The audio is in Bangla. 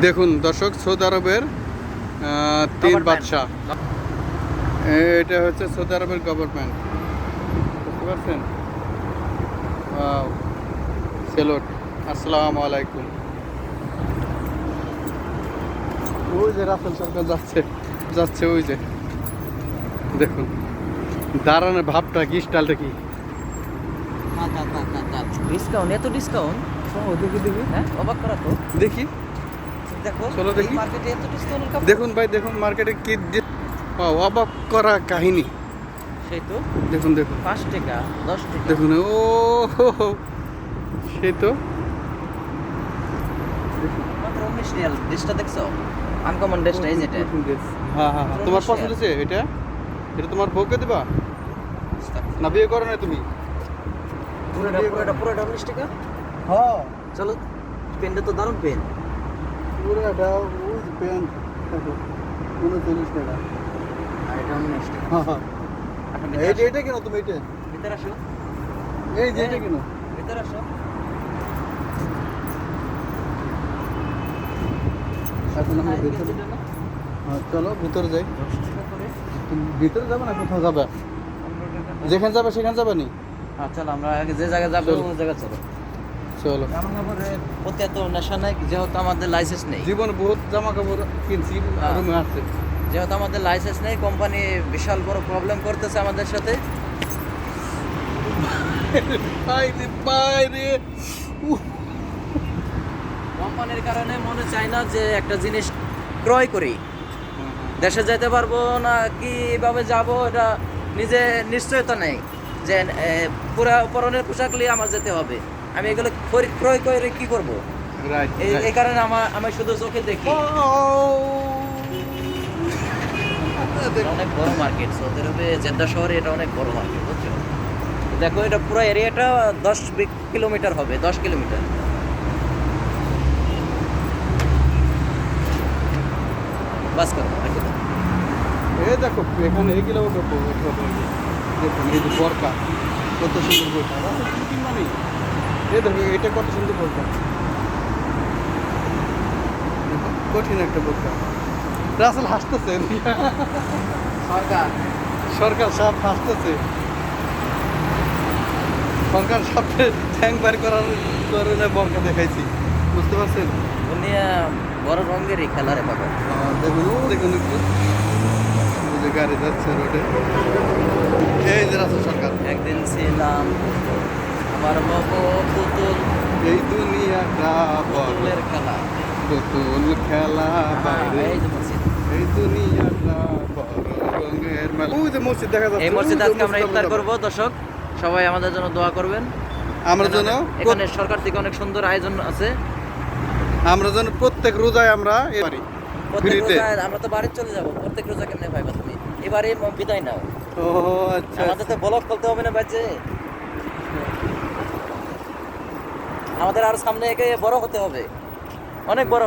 দেখুন দর্শক, সৌদি আরবের তিন বাদশাহ। এটা হচ্ছে সৌদি আরবের গভর্নমেন্ট, বুঝতে পারছেন? সেলুট, আসসালামু আলাইকুম। ওই যে রাসেল সরকার যাচ্ছে যাচ্ছে, ওই যে দেখুন দাঁড়ানোর ভাবটা কি, স্টাইলটা কি। ডিসকাউন্ট, এত ডিসকাউন্ট! দেখি দেখি, হ্যাঁ, অবাক করা তো। দেখি দেখো, চলো দেখি। মার্কেটে এত ডিসকাউন্ট কাপড়। দেখুন ভাই, দেখুন মার্কেটে কি অবাক করা কাহিনী। সেই তো, দেখুন দেখুন 5 টাকা 10 টাকা। দেখুন, ও সেই তো। মাত্র 19 রিয়াল। ড্রেসটা দেখছো? আনকমন ড্রেসটা, এই যেটা। হ্যাঁ হ্যাঁ, তোমার পছন্দ হয়েছে এটা? এটা তোমার বউকে দিবা না বিয়ে করো না তুমি? পুরোটা 19 টাকা। হ্যাঁ, চলো, পেনটা তো দারুণ পেন। পুরোটা ওই প্যান্ট 39 টাকা। আর এটা 19 টাকা। হ্যাঁ হ্যাঁ, এখন এটা কেন তুমি? এটা ভিতরে আসো, এই যে এটা কেন? ভিতরে আসো। এখন আমরা ভিতরে, হ্যাঁ চলো ভিতরে যাই। 10 টাকা করে। তুমি ভিতরে যাবে না কোথাও যাবে? 15 টাকা। যেখানে যাবে সেখানে যাবে নি? হ্যাঁ চলো, আমরা আগে যে জায়গায় যাবো চলো। ওই জায়গায় চলো। চলো। জামা কাপড়ের প্রতি এত নেশা নাই, যেহেতু আমাদের লাইসেন্স নেই। জীবনে বহুত জামা কাপড় কিনছি, রুমে আছে। যেহেতু আমাদের লাইসেন্স নেই, কোম্পানি বিশাল বড় প্রবলেম করতেছে আমাদের সাথে। বাইরে কোম্পানির কারণে মনে চায় না যে একটা জিনিস ক্রয় করি। দেশে যেতে পারবো না, কিভাবে যাব এটা নিজে নিশ্চয়তা নেই যে পুরা পরনের পোশাক নিয়ে আমার যেতে হবে। আমি এগুলো ক্রয় করে কি করব? রাইট, এই কারণে আমি শুধু চোখে দেখি। এটা অনেক বড় মার্কেট, সৌদি আরবে জেদ্দা শহরে এটা অনেক বড় মার্কেট, বুঝছো? দেখো, এটা পুরো এরিয়াটা 10 কিলোমিটার হবে, 10 কিলোমিটার। বাস করো, রেখে দাও। এই দেখো এখানে এই কিলোমিটার দেখুন, এই যে বরকা কত সুন্দর বরকা, মানে এই দেখো এটা কত সুন্দর বরকা, কঠিন একটা বরকা। রাসেল হাসতেছে, সরকার সাহেব হাসতেছে। সরকার সাহেব ঠ্যাং বার করার কারণে বরকা দেখাইছি, বুঝতে পারছেন? দুনিয়া বড় রঙেরই খেলা রে বাবা। দেখুন দেখুন একটু, ওই যে গাড়ি যাচ্ছে রোডে, এই যে রাসেল সরকার। একদিন ছিলাম আমার বাবু পুতুল, এই দুনিয়াটা বড় পুতুলের খেলা। পুতুল খেলা বাইরে, এই যে মসজিদ। এই দুনিয়াটা বড় রঙের মেলা। ওই যে মসজিদ দেখা যাচ্ছে, এই মসজিদ ওই যে আজকে আমরা মসজিদ ইফতার আমরা করব। দর্শক সবাই আমাদের জন্য দোয়া করবেন। আমরা যেন এখানে সরকার থেকে অনেক সুন্দর আয়োজন আছে। আমরা যেন প্রত্যেক রোজায় আমরা এ পারি প্রত্যেক ফ্রিতে। রোজায় আমরা তো বাড়ি চলে যাব, প্রত্যেক রোজা কেমনে পাইবা তুমি? এবারে বিদায় নাও। ও আচ্ছা, আমাদের তো ব্লগ খুলতে হবে না বাজে, আমাদের আর সামনে এগিয়ে বড় হতে হবে, অনেক বড়।